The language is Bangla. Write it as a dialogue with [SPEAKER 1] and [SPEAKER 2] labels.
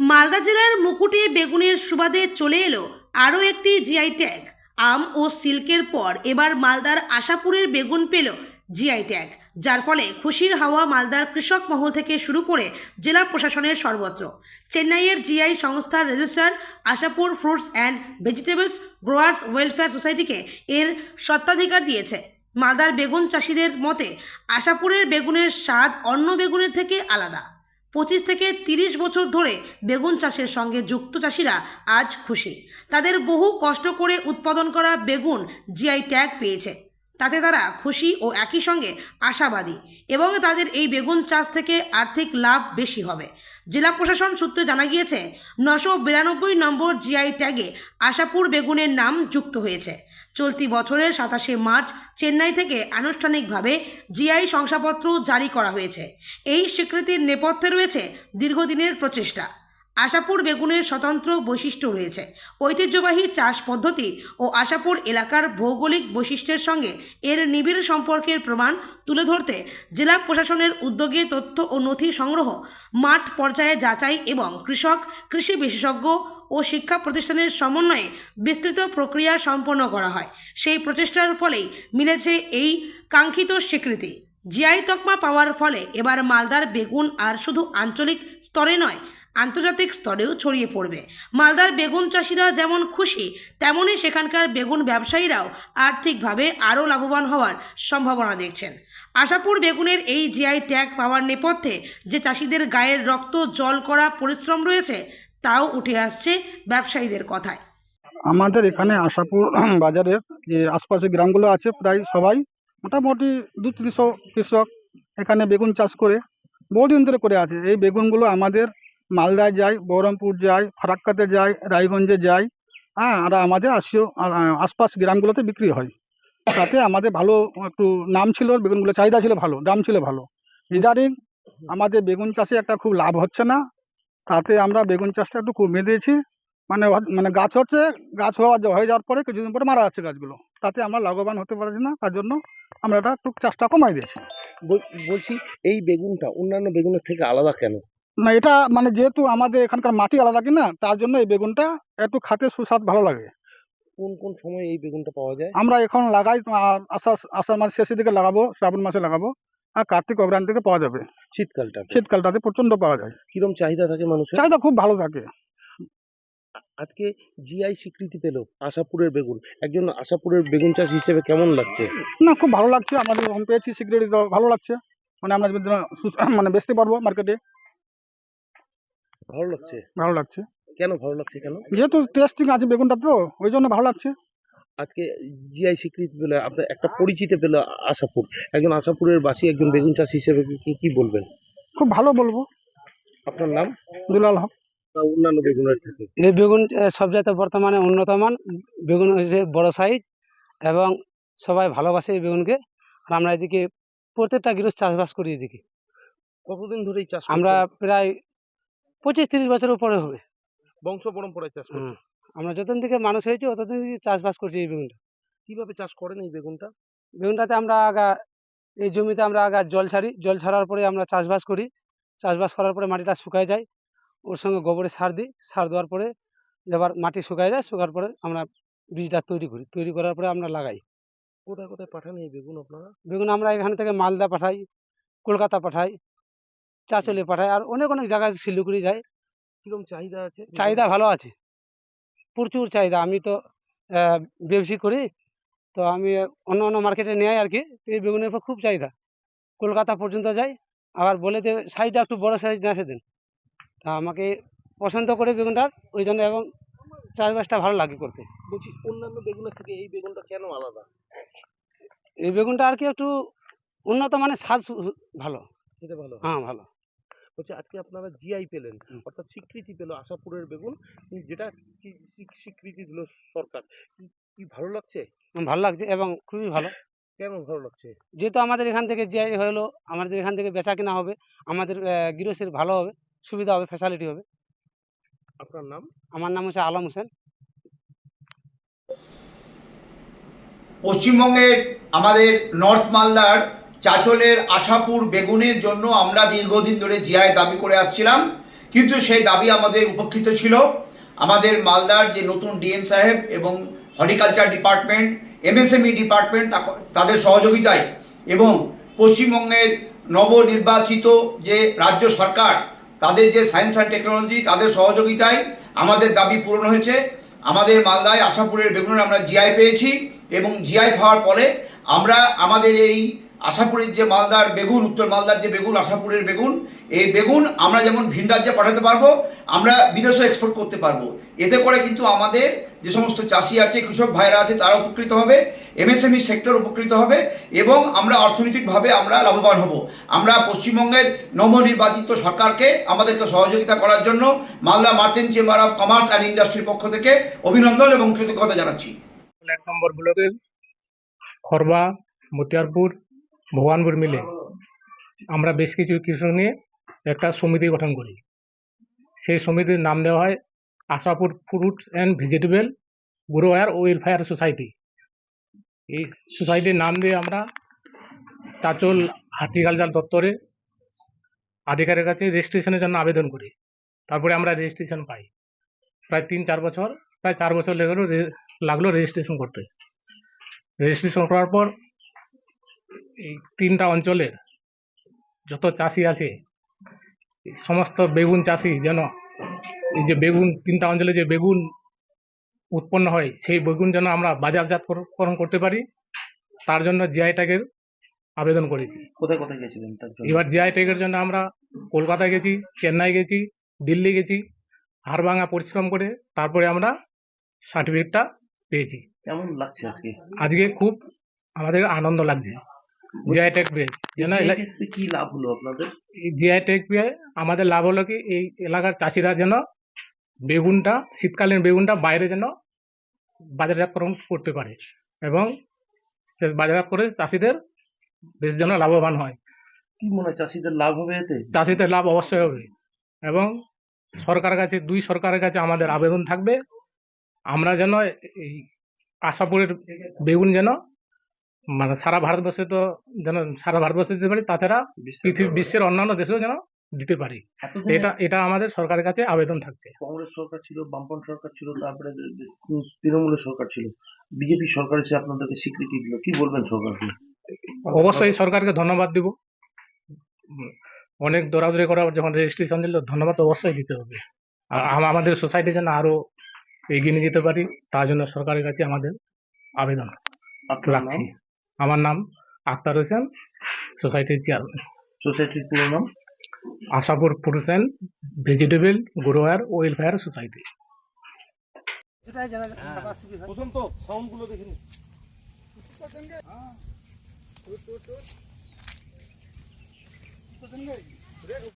[SPEAKER 1] মালদা জেলার মুকুটে বেগুনের সুবাদে চলে এলো আরও একটি জিআই ট্যাগ। আম ও সিল্কের পর এবার মালদার আশাপুরের বেগুন পেল জিআই ট্যাগ, যার ফলে খুশির হাওয়া মালদার কৃষক মহল থেকে শুরু করে জেলা প্রশাসনের সর্বত্র। চেন্নাইয়ের জিআই সংস্থার registrar Ashapur fruits and vegetables growers welfare সোসাইটিকে এর স্বত্বাধিকার দিয়েছে। মালদার বেগুন চাষিদের মতে আশাপুরের বেগুনের স্বাদ অন্য বেগুনের থেকে আলাদা। 25 থেকে 30 বছর ধরে বেগুন চাষের সঙ্গে যুক্ত চাষিরা আজ খুশি। তাদের বহু কষ্ট করে উৎপাদন করা বেগুন জিআই ট্যাগ পেয়েছে, তাতে তারা খুশি ও একই সঙ্গে আশাবাদী, এবং তাদের এই বেগুন চাষ থেকে আর্থিক লাভ বেশি হবে। জেলা প্রশাসন সূত্রে জানা গিয়েছে 992 নম্বর জিআই ট্যাগে আশাপুর বেগুনের নাম যুক্ত হয়েছে। চলতি বছরের 27শে মার্চ চেন্নাই থেকে আনুষ্ঠানিকভাবে জিআই শংসাপত্র জারি করা হয়েছে। এই স্বীকৃতির নেপথ্যে রয়েছে দীর্ঘদিনের প্রচেষ্টা। আশাপুর বেগুনের স্বতন্ত্র বৈশিষ্ট্য রয়েছে, ঐতিহ্যবাহী চাষ পদ্ধতি ও আশাপুর এলাকার ভৌগোলিক বৈশিষ্ট্যের সঙ্গে এর নিবিড় সম্পর্কের প্রমাণ তুলে ধরতে জেলা প্রশাসনের উদ্যোগে তথ্য ও নথি সংগ্রহ, মাঠ পর্যায়ে যাচাই এবং কৃষক, কৃষি বিশেষজ্ঞ ও শিক্ষা প্রতিষ্ঠানের সমন্বয়ে বিস্তৃত প্রক্রিয়া সম্পন্ন করা হয়। সেই প্রচেষ্টার ফলেই মিলেছে এই কাঙ্ক্ষিত স্বীকৃতি। জিআই তকমা পাওয়ার ফলে এবার মালদার বেগুন আর শুধু আঞ্চলিক স্তরে নয়, আন্তর্জাতিক স্তরেও ছড়িয়ে পড়বে। মালদার বেগুন চাষিরা যেমন খুশি, তেমনই সেখানকার বেগুন ব্যবসায়ীরাও আর্থিকভাবে আরও লাভবান হওয়ার সম্ভাবনা দেখছেন। আশাপুর বেগুনের এই জিআই ট্যাগ পাওয়ার নেপথ্যে যে চাষিদের গায়ের রক্ত জল করা পরিশ্রম রয়েছে, তাও উঠে আসছে ব্যবসায়ীদের কথায়।
[SPEAKER 2] আমাদের এখানে আশাপুর বাজারের যে আশপাশের গ্রামগুলো আছে প্রায় সবাই মোটামুটি 200-300 কৃষক এখানে বেগুন চাষ করে বহুদিন ধরে করে আছে। এই বেগুনগুলো আমাদের মালদায় যায়, বহরমপুর যায়, ফারাক্কাতে যায়, রায়গঞ্জে যায়, হ্যাঁ, আর আমাদের আশপাশ গ্রামগুলোতে বিক্রি হয়। তাতে আমাদের ভালো একটু নাম ছিল, বেগুনগুলো চাহিদা ছিল ভালো, দাম ছিল ভালো। ইদানিং আমাদের বেগুন চাষে একটা খুব লাভ হচ্ছে না, তাতে আমরা বেগুন চাষটা একটু কমিয়ে দিয়েছি। মানে গাছ হচ্ছে, গাছ হয়ে যাওয়ার পরে কিছুদিন পরে মারা যাচ্ছে গাছগুলো, তাতে আমরা লাভবান হতে পারছি না। তার জন্য আমরা এটা একটু চাষটা কমাই দিয়েছি।
[SPEAKER 3] বলছি, এই বেগুনটা অন্যান্য বেগুনের থেকে আলাদা কেন?
[SPEAKER 2] না, এটা মানে যেহেতু আমাদের এখানকার মাটি আলাদা কিনা, তার জন্য এই বেগুনটা একটু খেতে সুস্বাদ ভালো লাগে।
[SPEAKER 3] কোন কোন সময় এই বেগুনটা পাওয়া যায়?
[SPEAKER 2] আমরা এখন লাগাই আষাঢ় মাস শেষের দিকে লাগাবো, শ্রাবণ মাসে লাগাবো, আর কার্তিক অগ্রহায়ণ থেকে পাওয়া যাবে। শীতকালটাতে প্রচন্ড পাওয়া যায়।
[SPEAKER 3] কিরকম চাহিদা থাকে মানুষের?
[SPEAKER 2] চাহিদা খুব ভালো থাকে।
[SPEAKER 3] আজকে জিআই স্বীকৃতি পেল আশাপুরের বেগুন, একজন আশাপুরের বেগুন চাষি হিসেবে কেমন লাগছে?
[SPEAKER 2] না, খুব ভালো লাগছে। আমাদের যখন পেয়েছি স্বীকৃতি তো ভালো লাগছে, মানে আমরা মানে বেচতে পারবো মার্কেটে।
[SPEAKER 3] ভালো লাগছে?
[SPEAKER 2] ভালো লাগছে।
[SPEAKER 3] কেন ভালো লাগছে? কেন?
[SPEAKER 2] যেহেতু টেস্টিং আছে বেগুনটা, তো ওই জন্য ভালো লাগছে।
[SPEAKER 3] আজকে জিআই স্বীকৃতি পেলে আপনার একটা পরিচিতি পেল আশাপুর, একজন আশাপুরের বাসী, একজন বেগুন চাষি হিসেবে কি বলবেন?
[SPEAKER 2] খুব ভালো বলবো।
[SPEAKER 3] আপনার নাম?
[SPEAKER 2] দুলাল হক।
[SPEAKER 3] অন্যান্য বেগুনের থেকে
[SPEAKER 4] এই বেগুন সবচাইতে বর্তমানে উন্নত মান বেগুন হচ্ছে, বড় সাইজ, এবং সবাই ভালোবাসে এই বেগুনকে। আর আমরা এদিকে প্রত্যেকটা গৃহস্থ চাষবাস করি এদিকে।
[SPEAKER 3] কতদিন ধরে এই চাষ
[SPEAKER 4] আমরা
[SPEAKER 3] করছেন?
[SPEAKER 4] প্রায় 25-30 বছর উপরে হবে।
[SPEAKER 3] বংশ পরম্পরায় চাষ করছেন?
[SPEAKER 4] আমরা যতদিন থেকে মানুষ হয়েছি ততদিন থেকে চাষবাস করছি এই বেগুনটা।
[SPEAKER 3] কিভাবে চাষ করেন এই বেগুনটা?
[SPEAKER 4] বেগুনটাতে আমরা এই জমিতে আমরা জল ছাড়ি, জল ছাড়ার পরে আমরা চাষবাস করি। চাষবাস করার পরে মাটিটা শুকায় যায়, ওর সঙ্গে গোবরের সার দিই। সার দেওয়ার পরে এবার মাটি শুকায় যায়, শুকার পরে আমরা বীজটা তৈরি করি। তৈরি করার পরে আমরা লাগাই।
[SPEAKER 3] কোথায় কোথায় পাঠান এই বেগুন আপনারা?
[SPEAKER 4] বেগুন আমরা এখান থেকে মালদা পাঠাই, কলকাতা পাঠাই, চাঁচলে পাঠাই, আর অনেক অনেক জায়গায় শিলিগুড়ি যায়।
[SPEAKER 3] কিরকম চাহিদা আছে?
[SPEAKER 4] চাহিদা ভালো আছে, প্রচুর চাহিদা। আমি তো ব্যবসা করি, তো আমি অন্য অন্য মার্কেটে নেই আর কি। তো এই বেগুনের উপর খুব চাহিদা, কলকাতা পর্যন্ত যাই। আবার বলে যে সাইজটা একটু বড় সাইজ না সেদিন, তা আমাকে পছন্দ করে বেগুনটার, ওই জন্য, এবং চাষবাসটা ভালো লাগে করতে।
[SPEAKER 3] বলছি, অন্যান্য বেগুনের থেকে এই বেগুনটা কেন আলাদা?
[SPEAKER 4] এই বেগুনটা আর কি একটু উন্নত মানের, স্বাদ ভালো,
[SPEAKER 3] খেতে ভালো?
[SPEAKER 4] হ্যাঁ, ভালো।
[SPEAKER 3] বলছি, আজকে আপনারা জিআই পেলেন, অর্থাৎ স্বীকৃতি পেল আশাপুরের বেগুন, যেটা স্বীকৃতি দিল সরকার, কি ভালো লাগছে?
[SPEAKER 4] ভালো লাগছে এবং খুবই ভালো।
[SPEAKER 3] কেন ভালো লাগছে?
[SPEAKER 4] যেহেতু আমাদের এখান থেকে যে হলো, আমাদের এখান থেকে বেচা কিনা হবে, আমাদের গৃহস্থের ভালো হবে, সুবিধা হবে, ফ্যাসিলিটি হবে।
[SPEAKER 3] আপনার নাম?
[SPEAKER 4] আমার নাম হচ্ছে আলম হোসেন।
[SPEAKER 5] পশ্চিমবঙ্গের আমাদের নর্থ মালদার চাঁচলের আশাপুর বেগুনের জন্য আমরা দীর্ঘদিন ধরে জিআই দাবি করে আসছিলাম, কিন্তু সেই দাবি আমাদের উপেক্ষিত ছিল। আমাদের মালদার যে নতুন ডিএম সাহেব এবং হর্টিকালচার ডিপার্টমেন্ট, এমএসএমই ডিপার্টমেন্ট তাদের সহযোগিতায় এবং পশ্চিমবঙ্গের নবনির্বাচিত যে রাজ্য সরকার তাদের যে সায়েন্স অ্যান্ড টেকনোলজি তাদের সহযোগিতায় আমাদের দাবি পূরণ হয়েছে। আমাদের মালদায় আশাপুরের বেগুনের আমরা জিআই পেয়েছি এবং জিআই পাওয়ার পরে আমরা আমাদের এই আশাপুরের যে মালদার বেগুন, উত্তর মালদার যে বেগুন, আশাপুরের বেগুন, এই বেগুন আমরা যেমন ভিন রাজ্যে পাঠাতে পারবো, আমরা বিদেশেও এক্সপোর্ট করতে পারবো। এতে করে কিন্তু আমাদের যে সমস্ত চাষি আছে, কৃষক ভাইরা আছে, তারা উপকৃত হবে, এমএসএমই সেক্টর উপকৃত হবে এবং আমরা অর্থনৈতিকভাবে আমরা লাভবান হব। আমরা পশ্চিমবঙ্গের নবনির্বাচিত সরকারকে আমাদেরকে সহযোগিতা করার জন্য Malda merchant chamber of commerce and ইন্ডাস্ট্রির পক্ষ থেকে অভিনন্দন এবং কৃতজ্ঞতা জানাচ্ছি।
[SPEAKER 6] 1 নম্বর ব্লকের খরবা, মতিয়ারপুর, ভগবানপুর মিলে আমরা বেশ কিছু কৃষক নিয়ে একটা সমিতি গঠন করি। সেই সমিতির নাম দেওয়া হয় Ashapur fruits and vegetable grower welfare society. এই সোসাইটির নাম দিয়ে আমরা চাঁচল হর্টিকালচার দপ্তরে আধিকারিকের কাছে রেজিস্ট্রেশনের জন্য আবেদন করি। তারপরে আমরা রেজিস্ট্রেশন পাই। প্রায় 3-4 বছর, প্রায় 4 বছর লাগলো রেজিস্ট্রেশন করতে। রেজিস্ট্রেশন করার পর এই 3টা অঞ্চলের যত চাষি আছে, এই সমস্ত বেগুন চাষি যেন এই যে বেগুন 3টা অঞ্চলে যে বেগুন উৎপন্ন হয় সেই বেগুন যেন আমরা বাজারজাতকরণ করতে পারি, তার জন্য জিআই ট্যাগের আবেদন করেছি।
[SPEAKER 3] কোথায় কোথায় গেছিলেন তার জন্য?
[SPEAKER 6] এবার জিআই ট্যাগের জন্য আমরা কলকাতায় গেছি, চেন্নাই গেছি, দিল্লি গেছি, হাড় ভাঙা পরিশ্রম করে তারপরে আমরা সার্টিফিকেটটা পেয়েছি।
[SPEAKER 3] কেমন লাগছে আজকে?
[SPEAKER 6] আজকে খুব আমাদের আনন্দ লাগছে জিআই ট্যাগ পেয়ে। যেন
[SPEAKER 3] এতে কি লাভ হলো আপনাদের?
[SPEAKER 6] জিআই ট্যাগ পেয়ে আমাদের লাভ হলো কি, এই এলাকার চাষিরা যেন বেগুনটা, শীতকালীন বেগুনটা বাইরে যেন বাজারজাতকরণ করতে পারে এবং সে বাজারজাত করে চাষিদের বেশ যেন লাভবান হয়।
[SPEAKER 3] কি মনে হয় চাষিদের লাভ হবে এতে?
[SPEAKER 6] চাষিদের লাভ অবশ্যই হবে এবং সরকারের কাছে, 2 সরকারের কাছে আমাদের আবেদন থাকবে, আমরা যেন এই আশাপুরের বেগুন যেন মানে সারা ভারতবর্ষে তো যেন সারা ভারতবর্ষে দিতে পারি, তাছাড়া বিশ্বের অন্যান্য দেশেও যেন দিতে পারি।
[SPEAKER 3] এতদিন
[SPEAKER 6] এটা আমাদের সরকারের কাছে আবেদন থাকছে।
[SPEAKER 3] কংগ্রেস সরকার ছিল, বামপন্থী সরকার ছিল, তারপরে তৃণমূলের সরকার ছিল, বিজেপি সরকার এসে আপনাদেরকে স্বীকৃতি দিল, কি বলবেন সরকারকে?
[SPEAKER 6] অবশ্যই সরকারকে ধন্যবাদ দিব। অনেক দৌড়াদৌড়ি করার পর যখন রেজিস্ট্রেশন দিল, ধন্যবাদ অবশ্যই দিতে হবে। আর আমাদের সোসাইটি যেন আরো এগিয়ে নিয়ে যেতে পারি, তার জন্য সরকারের কাছে আমাদের আবেদন
[SPEAKER 3] আপনার
[SPEAKER 6] রাখছি।
[SPEAKER 3] নাম?
[SPEAKER 6] আমার নাম আক্তার হোসেন, সোসাইটির চেয়ারম্যান,
[SPEAKER 3] সোসাইটির পুরো নাম?
[SPEAKER 6] Ashapur fruits and vegetable grower welfare society.
[SPEAKER 3] Basanta sound গুলো দেখিনি।